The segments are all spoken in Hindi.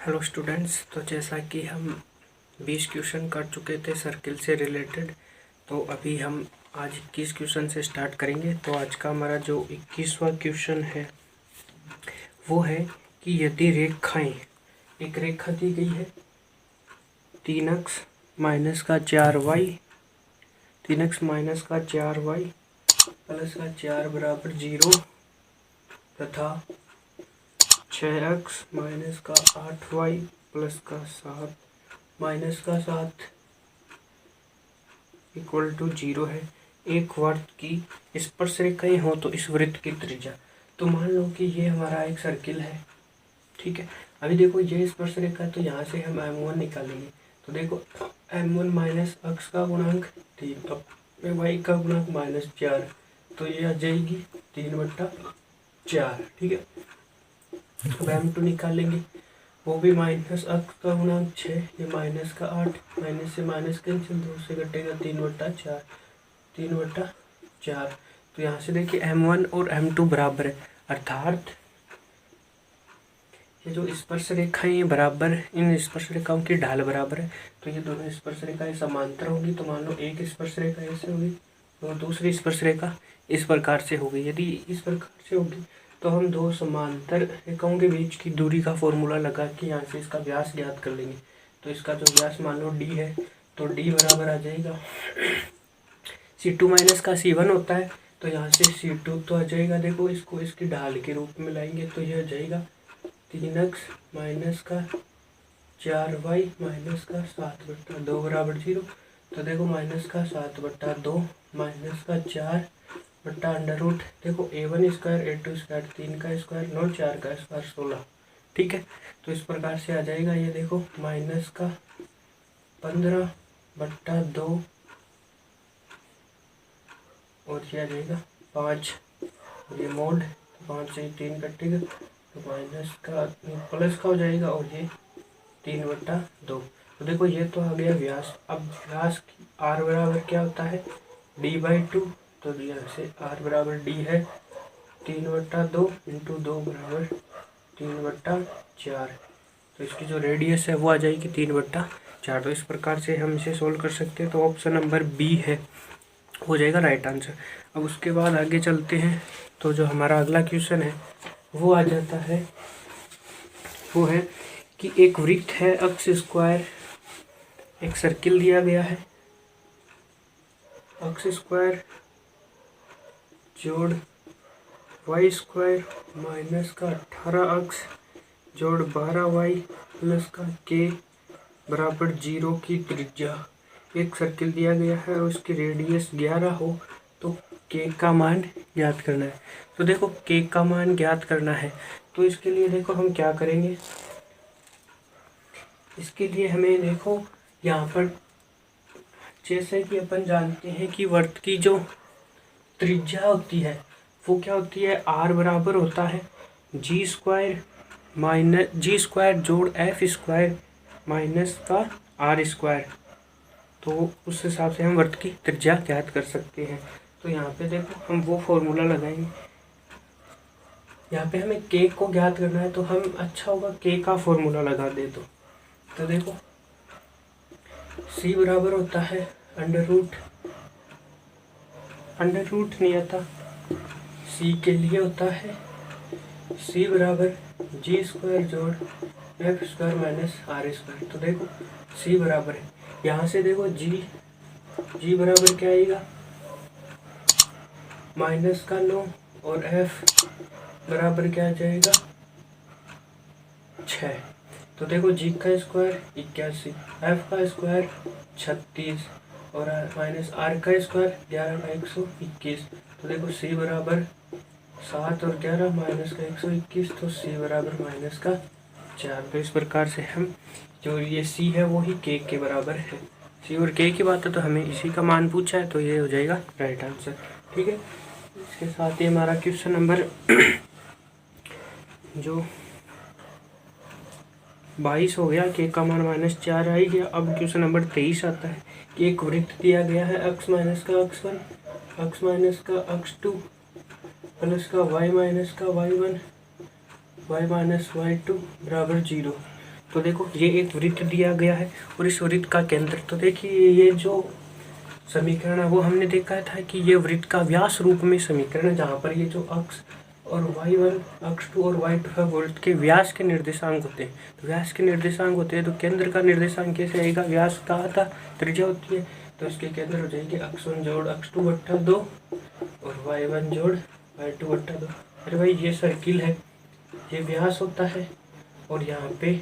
हेलो स्टूडेंट्स, तो जैसा कि हम 20 क्वेश्चन कर चुके थे सर्किल से रिलेटेड, तो अभी हम आज 21 क्वेश्चन से स्टार्ट करेंगे। तो आज का हमारा जो 21वां क्वेश्चन है वो है कि यदि रेखाएं, एक रेखा दी गई है 3x माइनस का 4y, 3x माइनस का 4y प्लस का 4 बराबर 0 तथा 6x माइनस का 8y प्लस का 7 माइनस का 7 इक्वल टू 0 है। एक वृत्त की स्पर्शरेखाएं हो तो इस वृत्त की त्रिज्या। तो मान लो कि ये हमारा एक सर्किल है, ठीक है। अभी देखो ये स्पर्शरेखा, तो यहाँ से हम m1 निकालेंगे। तो देखो m1 माइनस x का गुणांक 3, अब y का गुणांक -4, तो ये आ जाएगी 3/4, ठीक है। अब m2 निकालेंगे, वो भी माइनस x का गुणांक 6, ये माइनस का 8, माइनस से माइनस कैंसिल, 2 से घटेगा 3/4, 3/4। तो यहाँ से देखिए m1 और m2 बराबर है, अर्थात ये जो स्पर्श रेखाएं बराबर, इन स्पर्श रेखाओं की ढाल बराबर है। तो ये दोनों स्पर्श रेखाएं समांतर होगी। तो मान लो एक स्पर्श रेखा ऐसे होगी और दूसरी स्पर्श रेखा इस प्रकार से होगी। यदि इस प्रकार से होगी तो हम दो समांतर रेखाओं के बीच की दूरी का फॉर्मूला लगा के यहाँ से इसका व्यास ज्ञात कर लेंगे। तो इसका जो व्यास मान लो d है, तो d बराबर आ जाएगा C2 माइनस का C1 होता है, तो यहाँ से C2 तो आ जाएगा। देखो इसको इसकी ढाल के रूप में लाएंगे तो यह आ जाएगा 3x माइनस का 4y माइनस का 7/2 बराबर 0। तो देखो माइनस का 7/2 माइनस का 4/√, देखो a1 स्क्वायर a2 स्क्वायर, 3 का स्क्वायर 9, 4 का स्क्वायर 16, ठीक है। तो इस प्रकार से आ जाएगा। ये देखो माइनस का 15/2 और ये आ जाएगा 5, ये मोड 5 से 3 कटेगा तो माइनस का प्लस का हो जाएगा और ये 3/2। तो देखो ये तो आ गया व्यास। अब व्यास r बराबर क्या होता है d/2, तो यहाँ से r बराबर d है 3/2 इंटू 2 बराबर 3/4। तो इसकी जो रेडियस है वो आ जाएगी 3/4। तो इस प्रकार से हम इसे सोल्व कर सकते हैं। तो ऑप्शन नंबर बी है, हो जाएगा राइट आंसर। अब उसके बाद आगे चलते हैं। तो जो हमारा अगला क्वेश्चन है वो आ जाता है, वो है कि एक वृत्त है x स्क्वायर, एक सर्किल दिया गया है x स्क्वायर जोड़ y स्क्वायर माइनस का 18x जोड़ 12y प्लस का k बराबर 0 की त्रिज्या। एक सर्किल दिया गया है और उसकी रेडियस 11 हो तो k का मान ज्ञात करना है। तो देखो k का मान ज्ञात करना है, तो इसके लिए देखो हम क्या करेंगे। इसके लिए हमें देखो यहाँ पर, जैसे कि अपन जानते हैं कि वृत्त की जो त्रिज्या होती है वो क्या होती है, r बराबर होता है g square minus g square जोड़ f स्क्वायर माइनस का r स्क्वायर। तो उस हिसाब से हम वृत्त की त्रिज्या ज्ञात कर सकते हैं। तो यहाँ पे देखो हम वो फॉर्मूला लगाएंगे। यहाँ पे हमें k को ज्ञात करना है, तो हम अच्छा होगा k का फॉर्मूला लगा दे। तो देखो c बराबर होता है अंडर रूट नहीं आता, c के लिए होता है c बराबर g स्क्वायर जोड़ f square minus r square. तो देखो c बराबर है, यहाँ से देखो g बराबर क्या आएगा माइनस का 9 और f बराबर क्या आ जाएगा 6। तो देखो g का स्क्वायर 81, f का स्क्वायर 36 और माइनस r का स्क्वायर 11 का 121। तो देखो c बराबर 7 और 11 माइनस का 121, तो c बराबर माइनस का 4। तो इस प्रकार से हम जो ये c है वो ही k के बराबर है। c और k की बात है तो हमें इसी का मान पूछा है, तो ये हो जाएगा राइट आंसर, ठीक है। इसके साथ ही हमारा क्वेश्चन नंबर जो 22 हो गया, k का मान -4 आ गया। अब क्वेश्चन नंबर 23 आता है कि एक वृत्त दिया गया है x माइनस का x1, x माइनस का x2 प्लस का y माइनस का y1, y माइनस y2 बराबर 0। तो देखो ये एक वृत्त दिया गया है और इस वृत्त का केंद्र, तो देखिए ये जो समीकरण है वो हमने देखा था कि ये वृत्त का व्यास रूप में समीकरण है, जहाँ पर ये जो अक्ष और y1 अक्ष 2 और y2 है वृत्त के व्यास के निर्देशांक होते हैं। तो व्यास के निर्देशांक होते हैं तो केंद्र का निर्देशांक कैसे आएगा, व्यास का आधा त्रिज्या होती है तो इसके केंद्र हो जाएगी अक्ष 1 जोड़ अक्ष 2 बट्टा 2 और y1 जोड़ y2 बट्टा 2। अरे भाई ये सर्किल है, ये व्यास होता है और यहाँ पे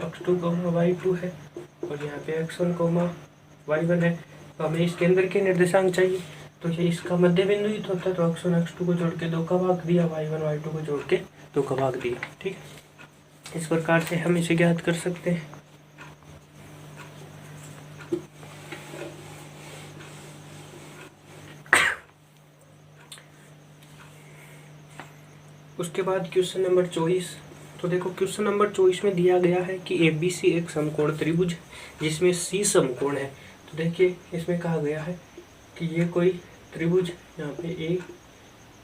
अक्ष 2 y2 है और यहाँ पे x1 y1 है। तो हमें इस केंद्र के निर्देशांक चाहिए, तो ये इसका मध्य बिंदु ही तो होता है। तो x1 x2 को जोड़ के 2 का भाग दिया, y1 y2 को जोड़ के 2 का भाग दिया। ठीक है, इस प्रकार से हम इसे ज्ञात कर सकते हैं। उसके बाद क्वेश्चन नंबर 24। तो देखो क्वेश्चन नंबर 24 में दिया गया है कि ABC एक समकोण त्रिभुज जिसमें C समकोण है। तो देखिए इसमें कहा गया है कि ये कोई त्रिभुज, यहाँ पे A,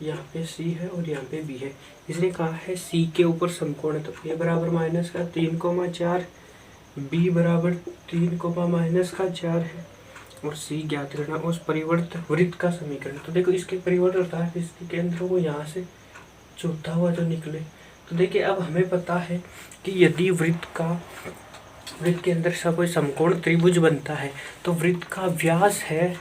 यहाँ पे C है और यहाँ पे B है। इसने कहा है C के ऊपर समकोण है, तो A बराबर -3,4, B बराबर 3,-4 है और C ज्ञात करना उस परिवर्त वृत्त का समीकरण। तो देखो इसके परिवर्त अर्थात इसके केंद्र को यहाँ से चौथा हुआ जो निकले। तो देखिए अब हमें पता है कि यदि वृत्त के अंदर सा कोई समकोण त्रिभुज बनता है तो वृत्त का व्यास है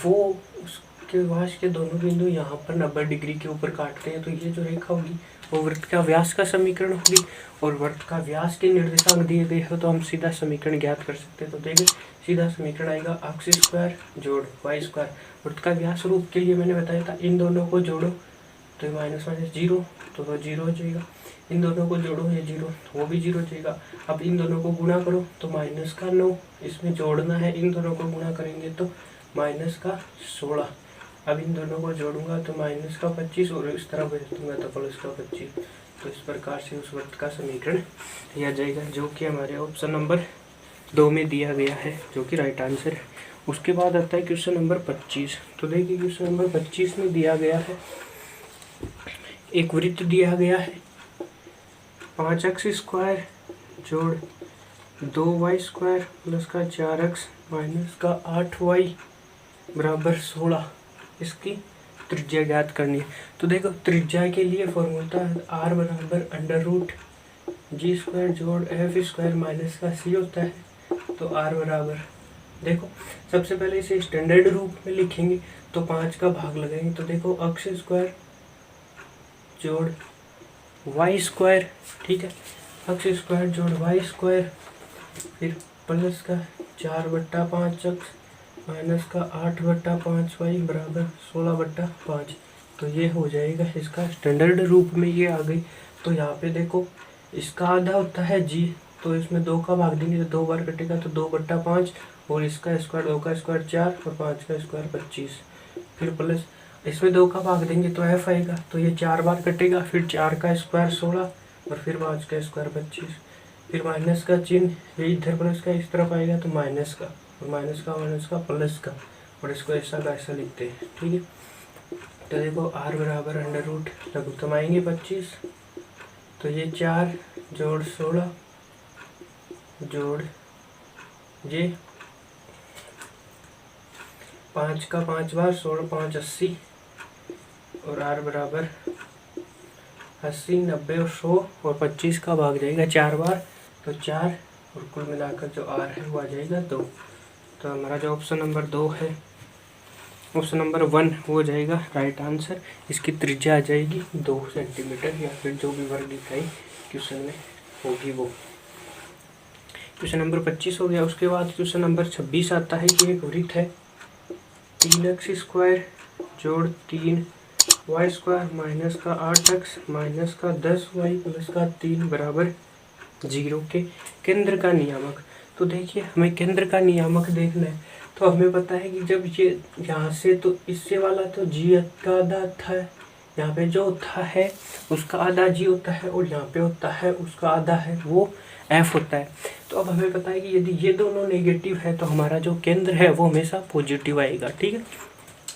वो उसके व्यास के दोनों बिंदु यहाँ पर 90 डिग्री के ऊपर काटते हैं। तो ये जो रेखा होगी वो वृत्त का व्यास का समीकरण होगी और वृत्त का व्यास के निर्देशांक दिए गए हो तो हम सीधा समीकरण ज्ञात कर सकते हैं। तो देखिए सीधा समीकरण आएगा अक्ष स्क्वायर जोड़ वाई स्क्वायर। वृत्त का व्यास रूप के लिए मैंने बताया था इन दोनों को जोड़ो तो माइनस 0 तो 0 हो जाएगा, इन दोनों को जोड़ो ये 0 वो भी 0 हो जाएगा। अब इन दोनों को गुणा करो तो -9, इसमें जोड़ना है, इन दोनों को गुणा करेंगे तो -16। अब इन दोनों को जोड़ूंगा तो -25 और इस तरह भेज दूंगा तो +25। तो इस प्रकार से उस वृत्त का समीकरण दिया जाएगा जो कि हमारे ऑप्शन नंबर 2 में दिया गया है, जो कि राइट आंसर है। उसके बाद आता है क्वेश्चन नंबर 25। तो देखिए क्वेश्चन नंबर 25 में दिया गया है एक वृत्त दिया गया है 5x स्क्वायर जोड़ 2y स्क्वायर प्लस का 4x माइनस का 8y बराबर 16। इसकी त्रिज्या ज्ञात करनी है। तो देखो त्रिज्या के लिए फॉर्मूला है r बराबर √g स्क्वायर जोड़ f स्क्वायर माइनस का c होता है। तो r बराबर देखो सबसे पहले इसे स्टैंडर्ड रूप में लिखेंगे तो 5 का भाग लगाएंगे। तो देखो अक्ष स्क्वायर जोड़ वाई स्क्वायर, ठीक है, अक्ष स्क्वायर जोड़ वाई स्क्वायर फिर प्लस का 4/5 अक्ष माइनस का 8/5 वाई बराबर 16/5। तो ये हो जाएगा इसका स्टैंडर्ड रूप में ये आ गई। तो यहाँ पे देखो इसका आधा होता है जी, तो इसमें 2 का भाग देंगे तो 2 बार कटेगा तो 2/5 और इसका स्क्वायर 2 का स्क्वायर 4 और 5 का स्क्वायर 25 फिर प्लस इसमें 2 का भाग देंगे तो f आएगा तो ये 4 बार कटेगा फिर 4 का स्क्वायर 16 और फिर 5 का स्क्वायर 25 फिर माइनस का चिन्ह ये इधर प्लस का इस तरफ आएगा तो माइनस का और माइनस का प्लस का और इसको ऐसा का ऐसा लिखते हैं, ठीक है। तो देखो r बराबर √ लघुत्तम आएंगे 25। तो ये 4 जोड़ 16 जोड़ ये 5 का 5 बार 16 5 80 और r बराबर 80 90 और 100 और 25 का भाग जाएगा 4 बार तो 4 और कुल मिलाकर जो r है वो आ जाएगा 2। तो हमारा जो ऑप्शन नंबर 2 है ऑप्शन नंबर 1 वो हो जाएगा राइट आंसर। इसकी त्रिज्या आ जाएगी 2 सेंटीमीटर या फिर जो भी वर्ग इकाई क्वेश्चन में होगी वो। क्वेश्चन नंबर 25 हो गया। उसके बाद क्वेश्चन नंबर 26 आता है कि एक वृत्त है 3x स्क्वायर जोड़ 3y स्क्वायर माइनस का 8x माइनस का 10y प्लस का 3 बराबर 0 के केंद्र का नियामक। तो देखिए हमें केंद्र का नियामक देखना है। तो हमें पता है कि जब ये यहाँ से तो इससे वाला तो g का आधा होता है, यहाँ पे जो होता है उसका आधा g होता है और यहाँ पे होता है उसका आधा है वो f होता है। तो अब हमें पता है कि यदि ये दोनों नेगेटिव है तो हमारा जो केंद्र है वो हमेशा पॉजिटिव आएगा, ठीक है।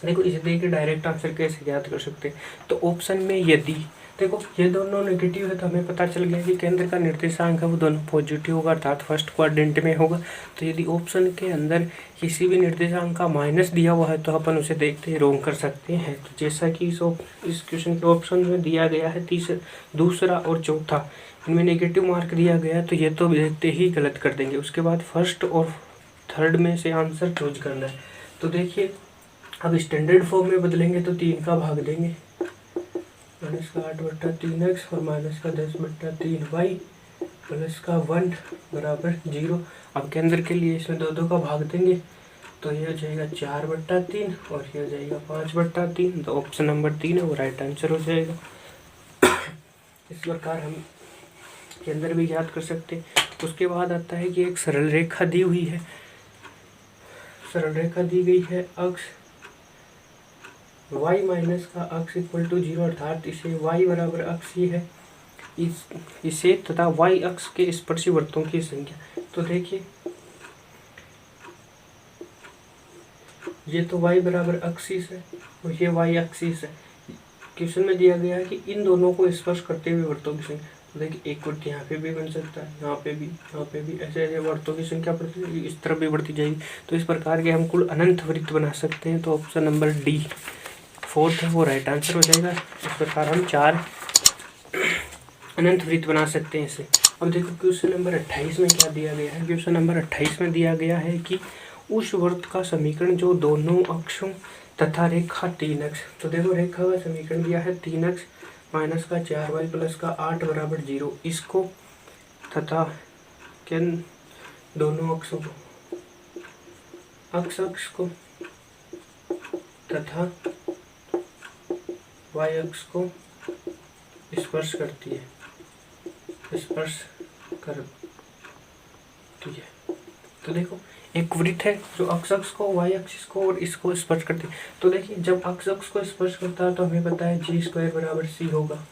देखो इसे देख के डायरेक्ट आंसर कैसे ज्ञात कर सकते हैं। तो ऑप्शन में यदि देखो ये दोनों नेगेटिव है तो हमें पता चल गया कि केंद्र का निर्देशांक है वो दोनों पॉजिटिव होगा, अर्थात फर्स्ट क्वाड्रेंट में होगा। तो यदि ऑप्शन के अंदर किसी भी निर्देशांक का माइनस दिया हुआ है तो अपन उसे देखते ही रोंग कर सकते हैं। तो जैसा कि इस क्वेश्चन के ऑप्शन में दिया गया है दूसरा और चौथा, इनमें नेगेटिव मार्क दिया गया तो ये तो देखते ही गलत कर देंगे। उसके बाद फर्स्ट और थर्ड में से आंसर चूज करना है। तो देखिए अब स्टैंडर्ड फॉर्म में बदलेंगे तो 3 का भाग देंगे, माइनस का 8/3x और माइनस का 10/3y प्लस का 1 बराबर 0। अब केंद्र के लिए इसमें 2 का भाग देंगे तो ये हो जाएगा 4/3 और ये हो जाएगा 5/3। तो ऑप्शन नंबर 3 है वो राइट आंसर हो जाएगा। इस प्रकार हम केंद्र भी याद कर सकते हैं। उसके बाद आता है कि एक सरल रेखा दी हुई है, सरल रेखा दी गई है, अक्ष y माइनस का अक्ष इक्वल टू 0, अर्थात इसे y बराबर अक्ष ही है इसे तथा y अक्ष के स्पर्शी वृत्तों की संख्या। तो देखिए ये तो y बराबर एक्सिस है और ये y एक्सिस है। क्वेश्चन में दिया गया है कि इन दोनों को स्पर्श करते हुए वृत्तों की संख्या। तो देखिए एक वृत्त यहाँ पे भी बन सकता है, यहाँ पे भी, ऐसे ऐसे वृत्तों की संख्या बढ़ती इस तरफ भी बढ़ती जाएगी। तो इस प्रकार के हम कुल अनंत वृत्त बना सकते हैं। तो ऑप्शन नंबर डी फोर्थ है वो राइट आंसर हो जाएगा। इस प्रकार हम 4 अनंत वृत्त बना सकते हैं इसे। अब देखो क्वेश्चन नंबर 28 में क्या दिया गया है। क्वेश्चन नंबर 28 में दिया गया है कि उस वृत्त का समीकरण जो दोनों अक्षों तथा रेखा 3 अक्ष। तो देखो रेखा का समीकरण दिया है 3 अक्ष माइनस का 4y प्लस का 8 बराबर 0, इसको तथा किन दोनों अक्षों को अक्ष को तथा y अक्ष को स्पर्श करती है, तो देखो एक वृत्त है जो अक्ष को y अक्ष को और इसको स्पर्श करती है। तो देखिए जब अक्ष को स्पर्श करता है तो हमें पता है g² बराबर c होगा,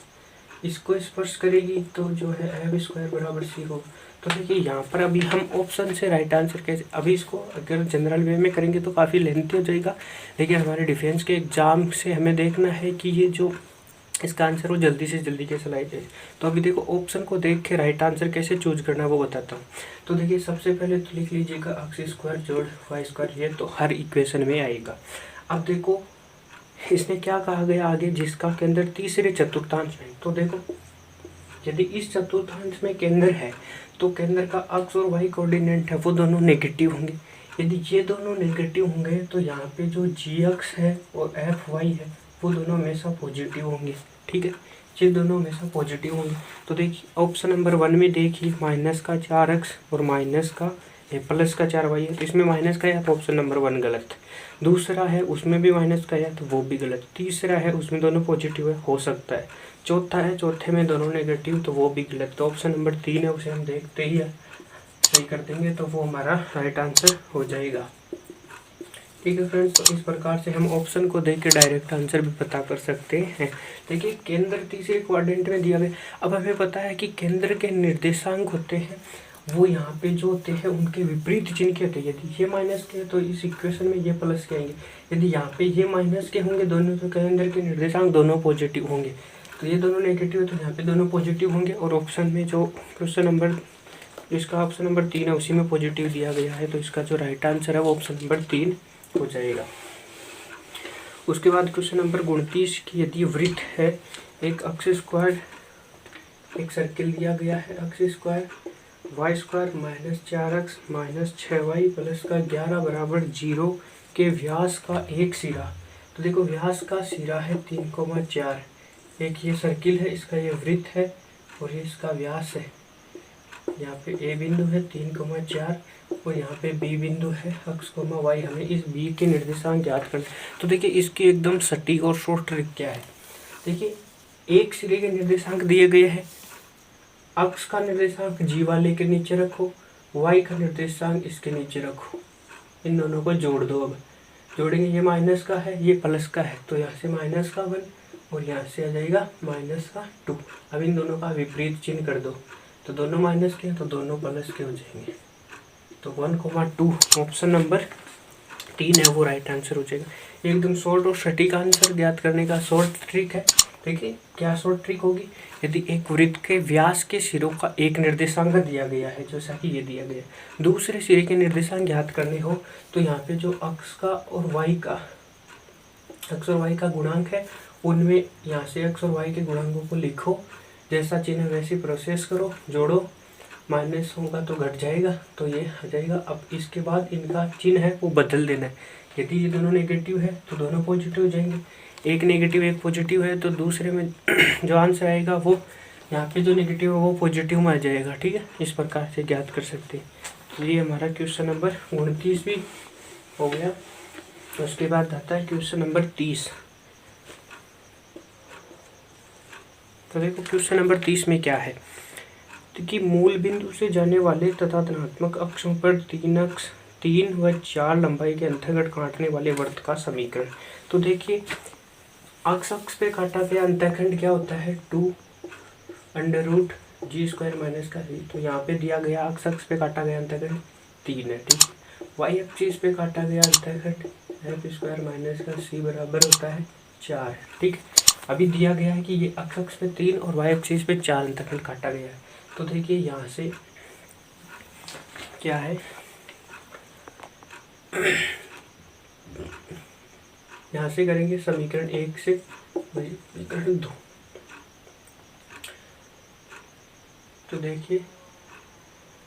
इसको स्पर्श करेगी तो जो है f² बराबर c होगा। तो देखिए यहाँ पर अभी हम ऑप्शन से राइट आंसर कैसे, अभी इसको अगर जनरल वे में करेंगे तो काफ़ी लेंथी हो जाएगा, लेकिन हमारे डिफेंस के एग्जाम से हमें देखना है कि ये जो इसका आंसर वो जल्दी से जल्दी कैसे लाई जाए। तो अभी देखो ऑप्शन को देख के राइट आंसर कैसे चूज करना है वो बताता हूँ। तो देखिए सबसे पहले तो लिख लीजिएगा x² जोड़ y², ये तो हर इक्वेशन में आएगा। अब देखो इसने क्या कहा गया आगे, जिसका केंद्र तीसरे चतुर्थांश में। तो देखो यदि इस चतुर्थांश में केंद्र है तो केंद्र का अक्ष और y कोऑर्डिनेट है वो दोनों नेगेटिव होंगे। यदि ये दोनों नेगेटिव होंगे तो यहाँ पे जो g अक्ष है और fy है वो दोनों हमेशा पॉजिटिव होंगे। ठीक है, ये दोनों हमेशा पॉजिटिव होंगे। तो देखिए ऑप्शन नंबर 1 में देखिए माइनस का 4x और माइनस का प्लस का 4y है, तो इसमें माइनस का है तो ऑप्शन नंबर 1 गलत। दूसरा है उसमें भी माइनस का है तो वो भी गलत। तीसरा है उसमें दोनों पॉजिटिव है, हो सकता है। चौथा है चौथे में दोनों नेगेटिव तो वो भी गलत। तो ऑप्शन नंबर 3 है उसे हम देखते ही सही कर देंगे तो वो हमारा राइट आंसर हो जाएगा। ठीक है फ्रेंड्स, तो इस प्रकार से हम ऑप्शन को देख के डायरेक्ट आंसर भी पता कर सकते हैं। देखिए केंद्र तीसरे क्वाड्रेंट में दिया गया। अब हमें पता है कि केंद्र के निर्देशांक होते हैं वो यहाँ पे जो होते हैं उनके विपरीत चिन्ह के होते हैं। यदि ये माइनस के तो इस इक्वेशन में ये प्लस के आएंगे, यदि यहाँ पे ये माइनस के होंगे दोनों तो केंद्र के निर्देशांक दोनों पॉजिटिव होंगे। तो ये दोनों नेगेटिव है तो यहाँ पे दोनों पॉजिटिव होंगे। और ऑप्शन में जो क्वेश्चन नंबर जिसका ऑप्शन नंबर 3 है उसी में पॉजिटिव दिया गया है, तो इसका जो राइट आंसर है वो ऑप्शन नंबर 3 हो जाएगा। उसके बाद क्वेश्चन नंबर 29 की यदि वृत्त है एक x², एक सर्किल दिया गया है x² y² minus 4x minus 6y plus का 11 बराबर 0 के व्यास का एक सिरा। तो देखो व्यास का सिरा है 3,4, एक ये सर्किल है, इसका ये वृत्त है और ये इसका व्यास है। यहाँ पे A बिंदु है 3,4 और यहाँ पे B बिंदु है x, y। हमें इस B के निर्देशांक ज्ञात करना। तो देखिए इसकी एकदम सटीक और शॉर्ट ट्रिक क्या है। देखिए एक सिरे के निर्देशांक दिए गए हैं, x का निर्देशांक G वाले के नीचे रखो, y का निर्देशांक इसके नीचे रखो, इन दोनों को जोड़ दो। अब जोड़ेंगे, ये माइनस का है ये प्लस का है तो यहाँ से माइनस का 1 और यहाँ से आ जाएगा माइनस का 2। अब इन दोनों का विपरीत चिन्ह कर दो, तो दोनों माइनस के हैं तो दोनों प्लस के हो जाएंगे। तो 1,2 ऑप्शन नंबर 3 है वो राइट आंसर हो जाएगा। एकदम शॉर्ट और सटीक आंसर ज्ञात करने का शॉर्ट ट्रिक है। देखिए क्या शॉर्ट ट्रिक होगी, यदि एक वृत्त के व्यास के सिरों का एक निर्देशांक दिया गया है, जैसा कि ये दिया गया है, दूसरे सिरे के निर्देशांक ज्ञात करने हो तो यहाँ पे जो अक्ष और वाई का गुणांक है, उनमें यहाँ से एक्स और वाई के गुणांकों को लिखो, जैसा चिन्ह वैसी प्रोसेस करो, जोड़ो, माइनस होगा तो घट जाएगा, तो ये आ जाएगा। अब इसके बाद इनका चिन्ह है वो बदल देना है। यदि ये दोनों नेगेटिव है तो दोनों पॉजिटिव हो जाएंगे, एक नेगेटिव एक पॉजिटिव है तो दूसरे में जो आंसर आएगा वो यहाँ पे जो नेगेटिव है वो पॉजिटिव में आ जाएगा। ठीक है, इस प्रकार से ज्ञात कर सकते हैं। तो ये हमारा क्वेश्चन नंबर 29 भी हो गया। उसके बाद आता है क्वेश्चन नंबर 30। तो देखो क्वेश्चन नंबर 30 में क्या है कि मूल बिंदु से जाने वाले तथा धनात्मक अक्षों पर 3 व 4 लंबाई के अंतर्गत काटने वाले वृत्त का समीकरण। तो देखिए अक्ष पे काटा गया अंतःखंड क्या होता है 2√g² माइनस का c। तो यहाँ पे दिया गया अक्ष पे काटा गया अंतःखंड 3 है। ठीक, y एक्सिस पे काटा गया अंतःखंड f² माइनस का c बराबर होता है 4। ठीक, अभी दिया गया है कि ये अक्ष पे 3 और y एक्सिस पे 4 अंतःखंड काटा गया है। तो देखिए यहाँ से क्या है, यहाँ से करेंगे समीकरण 1 से समीकरण 2। तो देखिए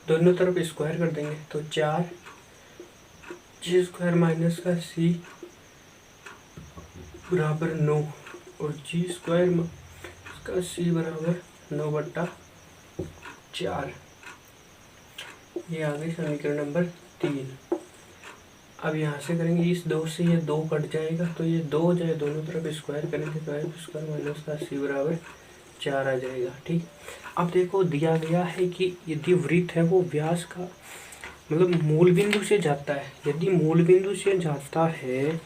दोनों तरफ स्क्वायर कर देंगे तो 4g² माइनस का c बराबर 9 और g² का c बराबर 9/4। ये आ गई समीकरण नंबर 3। अब यहाँ से करेंगे इस 2 से ये 2 कट जाएगा, तो ये 2 हो जाए, दोनों तरफ स्क्वायर करेंगे तो f² माइनस का c बराबर 4 आ जाएगा। ठीक, अब देखो दिया गया है कि यदि वृत्त है वो व्यास का मतलब मूल बिंदु से जाता है, यदि मूल बिंदु से जाता है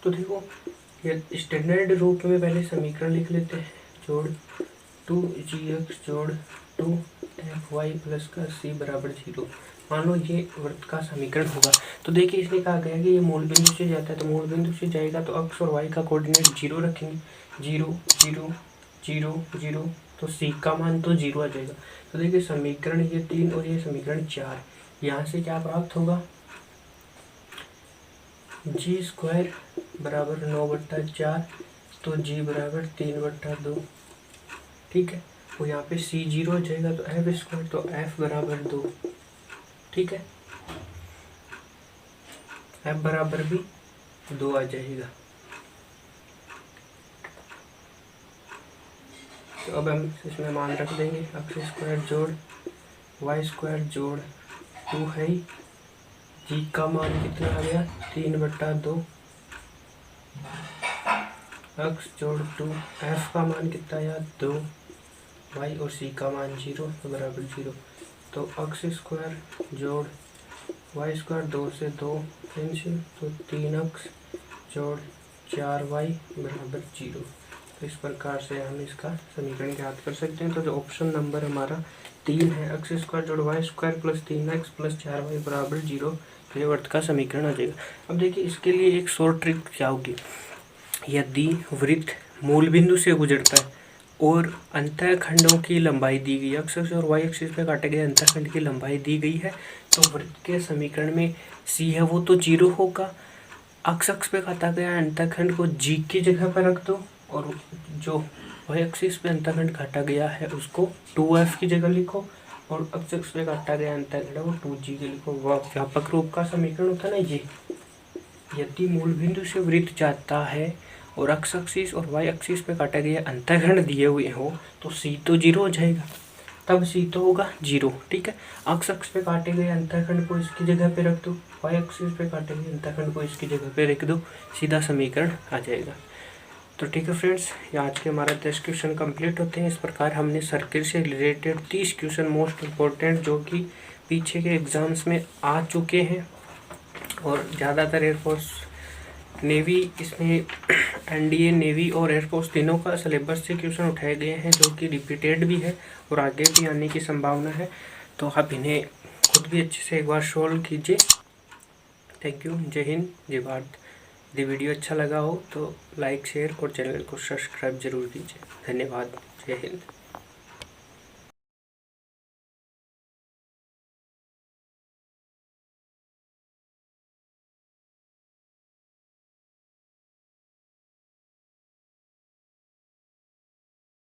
तो देखो ये स्टैंडर्ड रूप में पहले समीकरण लिख लेते हैं, जोड़ 2gx जोड़ 2fy प्लस का c बराबर 0। मान लो ये वृत्त का समीकरण होगा। तो देखिए इसने कहा गया कि ये मूल बिंदु से जाता है, तो मूल बिंदु से जाएगा तो x और y का कोऑर्डिनेट 0 रखेंगे, 0 0 0 0, तो c का मान तो 0 आ जाएगा। तो देखिए समीकरण ये 3 और ये समीकरण 4, यहाँ से क्या प्राप्त होगा g² बराबर 9/4, तो g बराबर 3/2। ठीक है, तो यहाँ पे c 0 हो जाएगा तो f², तो f बराबर 2। ठीक है, f बराबर भी 2 आ जाएगा। तो अब हम इसमें मान रख देंगे x² जोड़ y² जोड़ 2 है, g का मान कितना आ गया 3/2, x जोड़ 2, f का मान कितना आया 2, y और c का मान 0 तो बराबर 0। तो x² जोड़ y² 2 से 2 कैंसिल, तो 3x जोड़ 4y बराबर 0। तो इस प्रकार से हम इसका समीकरण ज्ञात कर सकते हैं। तो जो ऑप्शन नंबर हमारा 3 है, x² जोड़ y² plus 3x plus 4y बराबर 0, तो ये वृत्त का समीकरण आ जाएगा। अब देखिए इसके लिए एक शॉर्ट ट्रिक क्या होगी, यदि वृत्त मूल बिंदु से गुजरता है और अंतःखंडों की लंबाई दी गई, एक्स और वाई एक्सिस पे काटे गए अंतःखंड की लंबाई दी गई है, तो वृत्त के समीकरण में c है वो तो 0 होगा। अक्ष पे काटा गया अंतःखंड को g की जगह पर रख दो और जो वाई एक्सिस पे अंतःखंड काटा गया है उसको 2f की जगह लिखो, और अक्ष पे काटा गया अंतःखंड वो 2g के लिखो। वह व्यापक रूप का समीकरण होता है ना ये। यदि मूल बिंदु से वृत्त जाता है और x एक्सिस और y एक्सिस पे काटा गया अंतःखंड दिए हुए हो तो c तो 0 हो जाएगा, तब c तो होगा 0। ठीक है, x एक्सिस पे काटे गए अंतःखंड को इसकी जगह पे रख दो, y एक्सिस पे काटे गए अंतःखंड को इसकी जगह पे रख दो, सीधा समीकरण आ जाएगा। तो ठीक है फ्रेंड्स, ये आज के हमारा 10 क्वेश्चन कंप्लीट होते हैं। इस प्रकार हमने सर्किल से रिलेटेड 30 क्वेश्चन मोस्ट इम्पोर्टेंट जो कि पीछे के एग्जाम्स में आ चुके हैं और ज़्यादातर एयरफोर्स नेवी इसमें एनडीए नेवी और एयरफोर्स तीनों का सिलेबस से क्वेश्चन उठाए गए हैं जो कि रिपीटेड भी है और आगे भी आने की संभावना है। तो आप इन्हें खुद भी अच्छे से एक बार सोल्व कीजिए। Thank you. जय हिंद, जय भारत। यदि वीडियो अच्छा लगा हो तो लाइक, शेयर और चैनल को सब्सक्राइब जरूर कीजिए। धन्यवाद। जय हिंद।